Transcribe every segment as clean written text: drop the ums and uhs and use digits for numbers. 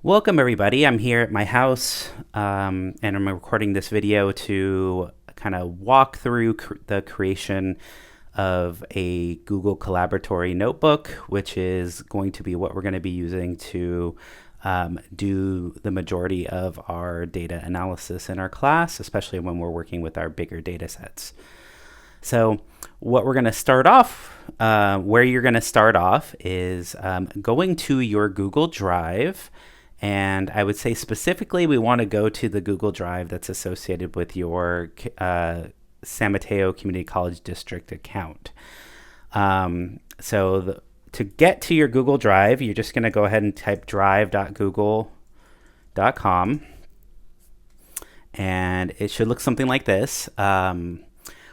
Welcome everybody. I'm here at my house and I'm recording this video to kind of walk through the creation of a Google Collaboratory notebook, which is going to be what we're going to be using to do the majority of our data analysis in our class, especially when we're working with our bigger data sets. So what we're going to start off, where you're going to start off is going to your Google Drive. And I would say specifically, we want to go to the Google Drive that's associated with your San Mateo Community College District account. To get to your Google Drive, you're just going to go ahead and type drive.google.com. And it should look something like this.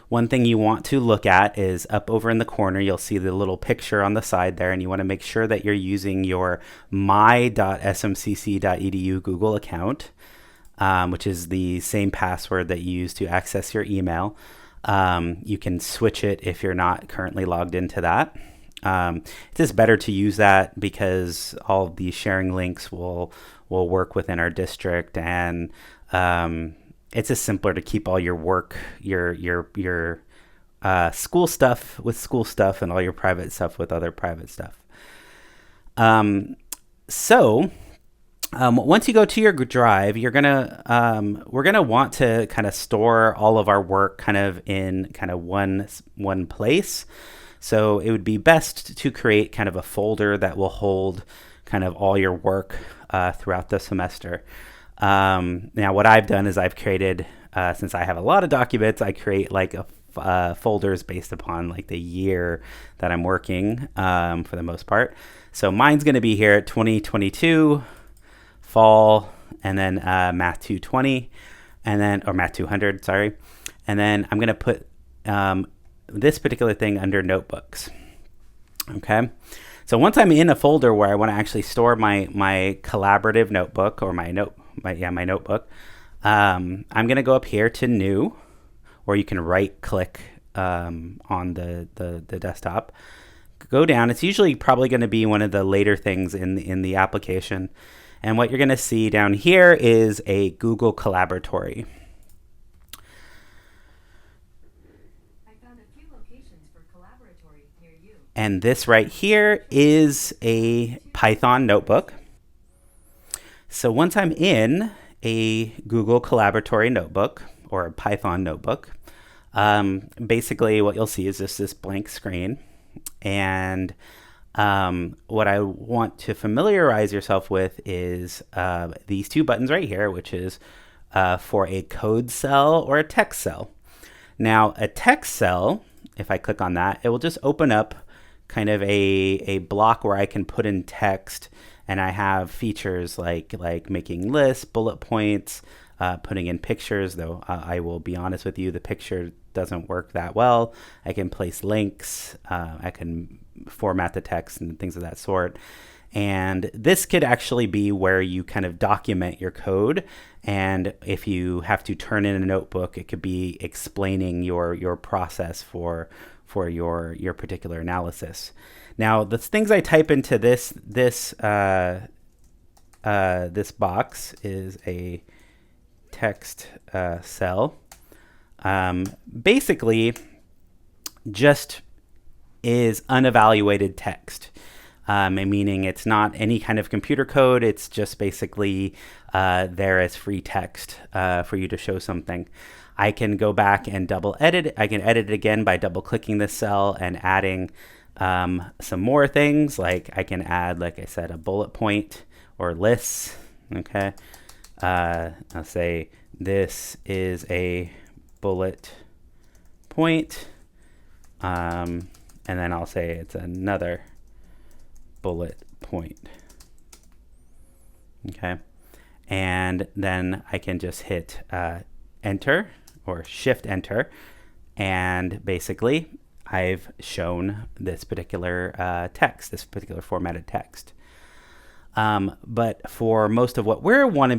One thing you want to look at is up over in the corner, you'll see the little picture on the side there, and you want to make sure that you're using your my.smcc.edu Google account, which is the same password that you use to access your email. You can switch it if you're not currently logged into that. It's just better to use that because all of these sharing links will work within our district, and it's just simpler to keep all your work, your school stuff with school stuff, and all your private stuff with other private stuff. Once you go to your drive, we're gonna want to kind of store all of our work kind of in kind of one place. So it would be best to create kind of a folder that will hold kind of all your work throughout the semester. Now what I've done is I've created, since I have a lot of documents, I create like folders based upon like the year that I'm working for the most part. So mine's going to be here 2022 fall, and then math 220, and then, or math 200, sorry. And then I'm going to put this particular thing under notebooks. Okay. So once I'm in a folder where I want to actually store my collaborative notebook, or my notebook, I'm going to go up here to new, or you can right click on the desktop. Go down. It's usually probably going to be one of the later things in the application. And what you're going to see down here is a Google Collaboratory. And this right here is a Python notebook. So once I'm in a Google Collaboratory notebook, or a Python notebook, basically what you'll see is just this blank screen. And what I want to familiarize yourself with is these two buttons right here, which is for a code cell or a text cell. Now, a text cell, if I click on that, it will just open up kind of a block where I can put in text, and I have features like making lists, bullet points, putting in pictures, though I will be honest with you, the picture doesn't work that well. I can place links, I can format the text and things of that sort. And this could actually be where you kind of document your code. And if you have to turn in a notebook, it could be explaining your process for your particular analysis. Now, the things I type into this box is a text cell. Basically, just is unevaluated text. Meaning it's not any kind of computer code. It's just basically there as free text for you to show something. I can go back and double edit. I can edit it again by double clicking this cell and adding some more things. Like I can add, like I said, a bullet point or lists. Okay. I'll say this is a bullet point. And then I'll say it's another bullet point. Okay. And then I can just hit enter or shift enter. And basically I've shown this particular text, this particular formatted text. But for most of what we want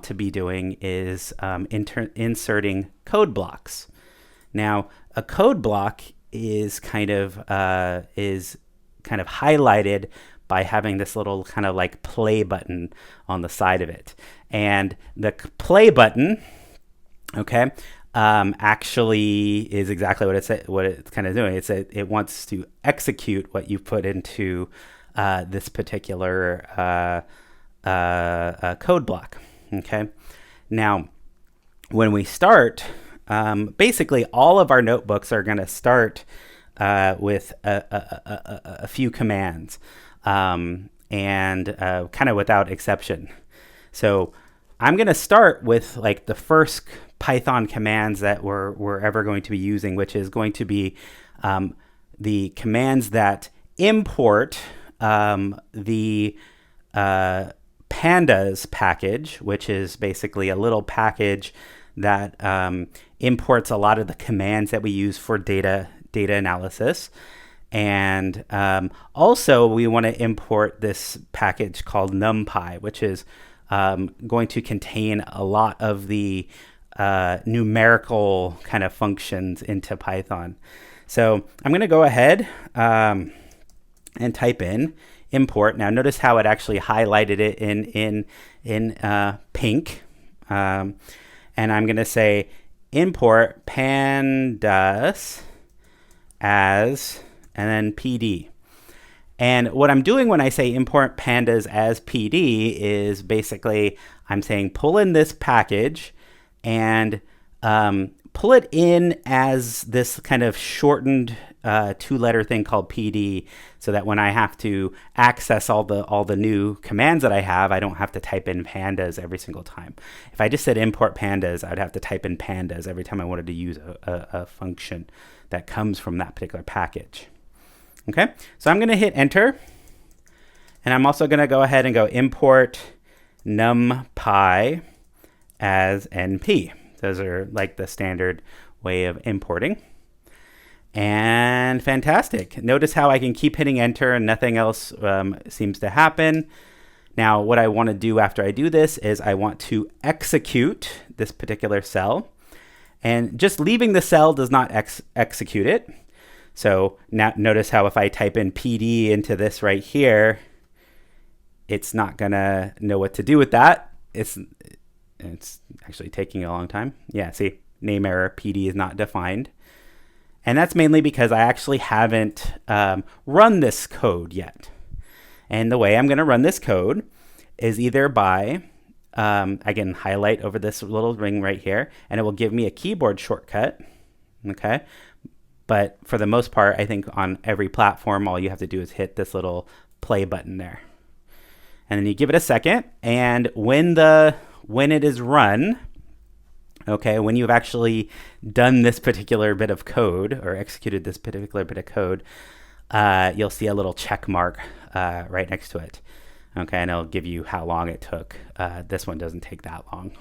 to be doing is inserting code blocks. Now, a code block is kind of highlighted by having this little kind of like play button on the side of it. And the play button, okay, actually is exactly what it's kind of doing. It wants to execute what you put into this particular code block. Okay, now when we start, basically all of our notebooks are going to start with a few commands, and kind of without exception. So I'm going to start with like the first Python commands that we're ever going to be using, which is going to be the commands that import the pandas package, which is basically a little package that imports a lot of the commands that we use for data analysis. And also we want to import this package called NumPy, which is going to contain a lot of the numerical kind of functions into Python. So I'm going to go ahead and type in import. Now notice how it actually highlighted it in pink. And I'm going to say import pandas as, and then PD. And what I'm doing when I say import pandas as PD is basically I'm saying pull in this package and pull it in as this kind of shortened two-letter thing called PD, so that when I have to access all the new commands that I have, I don't have to type in pandas every single time. If I just said import pandas, I'd have to type in pandas every time I wanted to use a function that comes from that particular package. Okay, so I'm going to hit enter, and I'm also going to go ahead and go import numpy as np. Those are like the standard way of importing. And fantastic. Notice how I can keep hitting enter and nothing else seems to happen. Now, what I want to do after I do this is I want to execute this particular cell. And just leaving the cell does not execute it. So now notice how if I type in PD into this right here, it's not going to know what to do with that. It's actually taking a long time. Yeah, see, name error, PD is not defined. And that's mainly because I actually haven't run this code yet. And the way I'm going to run this code is either by, I can highlight over this little ring right here, and it will give me a keyboard shortcut. Okay. But for the most part, I think on every platform, all you have to do is hit this little play button there. And then you give it a second, and when it is run, okay, when you've actually done this particular bit of code or executed this particular bit of code, you'll see a little check mark right next to it. Okay, and it'll give you how long it took. This one doesn't take that long.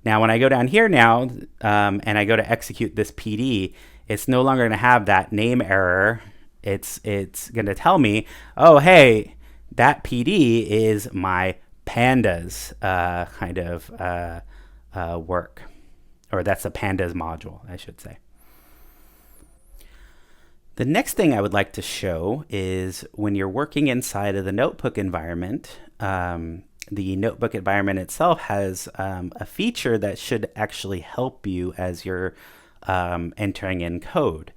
Now, when I go down here now and I go to execute this PD, it's no longer going to have that name error. It's going to tell me, oh, hey, that PD is my pandas kind of work. Or that's the pandas module, I should say. The next thing I would like to show is when you're working inside of the notebook environment, the notebook environment itself has a feature that should actually help you as you're entering in code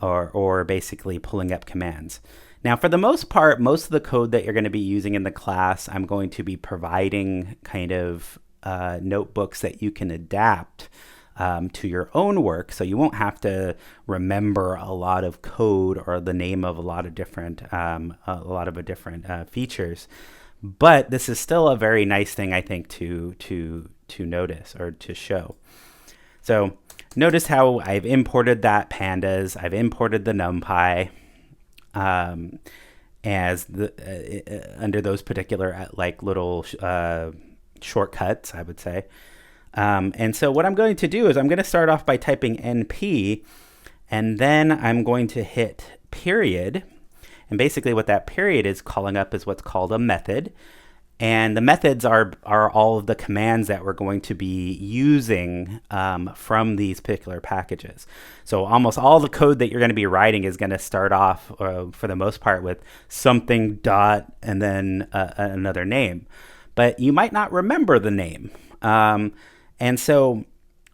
or basically pulling up commands. Now, for the most part, most of the code that you're going to be using in the class, I'm going to be providing kind of notebooks that you can adapt to your own work, so you won't have to remember a lot of code or the name of a lot of different features. But this is still a very nice thing, I think, to notice or to show. So notice how I've imported that pandas. I've imported the NumPy as the under those particular like little shortcuts, I would say. And so what I'm going to do is I'm going to start off by typing np, and then I'm going to hit period. And basically what that period is calling up is what's called a method. And the methods are all of the commands that we're going to be using from these particular packages. So almost all the code that you're going to be writing is going to start off, for the most part, with something dot and then another name. But you might not remember the name. And so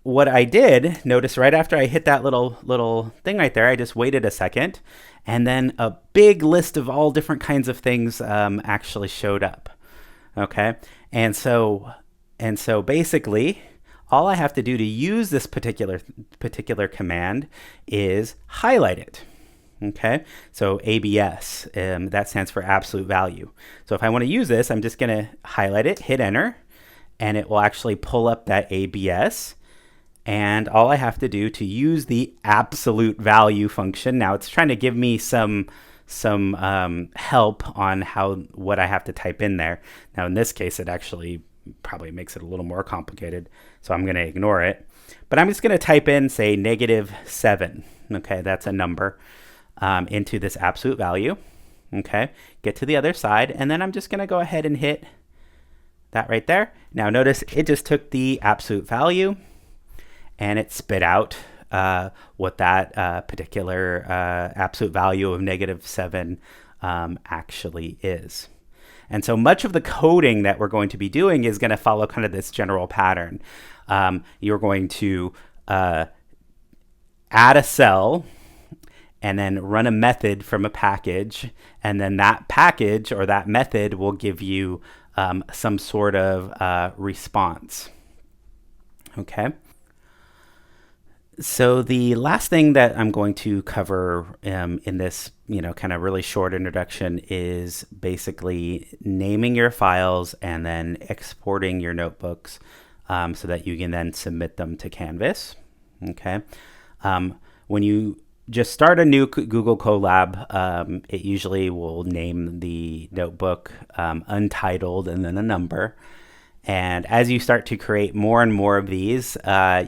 what I did, notice right after I hit that little thing right there, I just waited a second, and then a big list of all different kinds of things actually showed up. Okay, and so basically, all I have to do to use this particular command is highlight it. Okay, so ABS, that stands for absolute value. So if I want to use this, I'm just going to highlight it, hit enter, and it will actually pull up that ABS. And all I have to do to use the absolute value function, now it's trying to give me some help on what I have to type in there. Now in this case, it actually probably makes it a little more complicated, so I'm going to ignore it. But I'm just going to type in, say, -7. Okay, that's a number into this absolute value. Okay, get to the other side, and then I'm just going to go ahead and hit that right there. Now notice it just took the absolute value and it spit out what that particular absolute value of -7 actually is. And so much of the coding that we're going to be doing is going to follow kind of this general pattern. You're going to add a cell and then run a method from a package, and then that package or that method will give you some sort of response. Okay. So the last thing that I'm going to cover in this, kind of really short introduction is basically naming your files and then exporting your notebooks so that you can then submit them to Canvas. Okay. When you just start a new Google Colab, it usually will name the notebook untitled and then a number. And as you start to create more and more of these,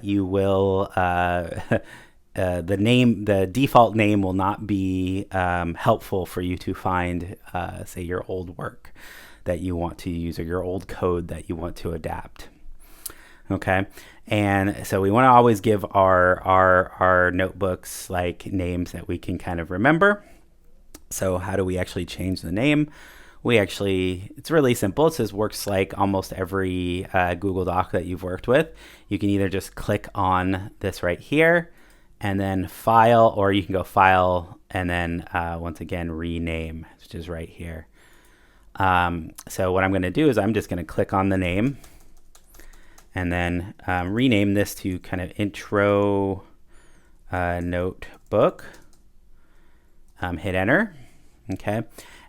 you will the default name will not be helpful for you to find, say, your old work that you want to use or your old code that you want to adapt. Okay, and so we want to always give our notebooks like names that we can kind of remember. So how do we actually change the name? It's really simple. It says works like almost every Google Doc that you've worked with. You can either just click on this right here and then file, or you can go file and then once again rename, which is right here. So what I'm going to do is I'm just going to click on the name and then rename this to kind of intro notebook. Hit enter. Okay.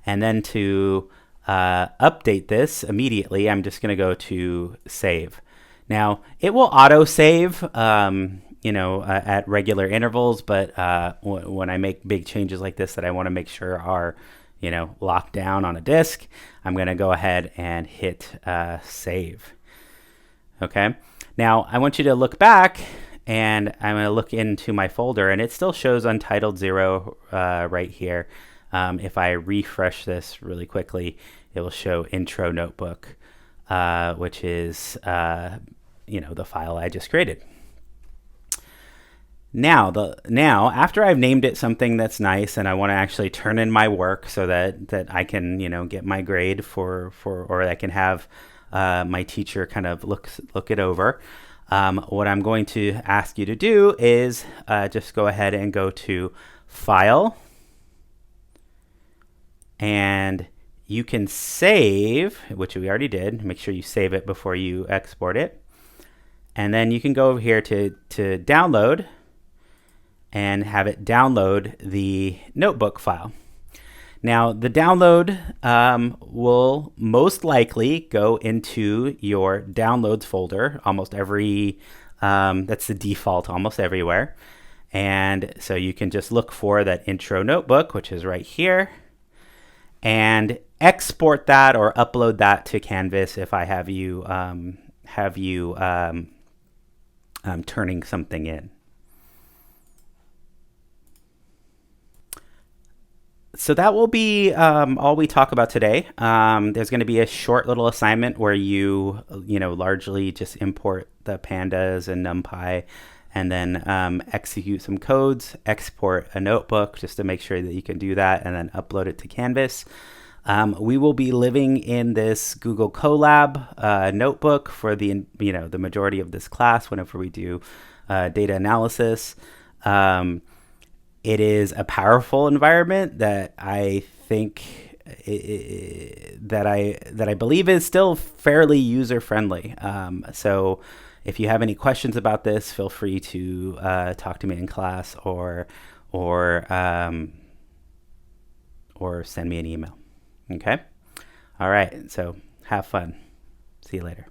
And then to update this immediately, I'm just going to go to save. Now, it will auto-save, at regular intervals, but when I make big changes like this that I want to make sure are, locked down on a disk, I'm going to go ahead and hit save. Okay. Now, I want you to look back, and I'm going to look into my folder, and it still shows untitled 0 right here. If I refresh this really quickly, it will show intro notebook, which is, the file I just created. Now, after I've named it something that's nice and I want to actually turn in my work so that I can, get my grade or I can have my teacher kind of look it over. What I'm going to ask you to do is just go ahead and go to File, and you can save, which we already did. Make sure you save it before you export it. And then you can go over here to download and have it download the notebook file. Now, the download will most likely go into your downloads folder. Almost every, that's the default almost everywhere. And so you can just look for that intro notebook, which is right here, and export that or upload that to Canvas if I have you turning something in. So that will be all we talk about today. There's going to be a short little assignment where you largely just import the pandas and NumPy, and then execute some codes, export a notebook just to make sure that you can do that, and then upload it to Canvas. We will be living in this Google Colab notebook for the majority of this class whenever we do data analysis. Um, it is a powerful environment that I think that I believe is still fairly user friendly. So if you have any questions about this, feel free to talk to me in class or or send me an email. Okay. All right. So have fun. See you later.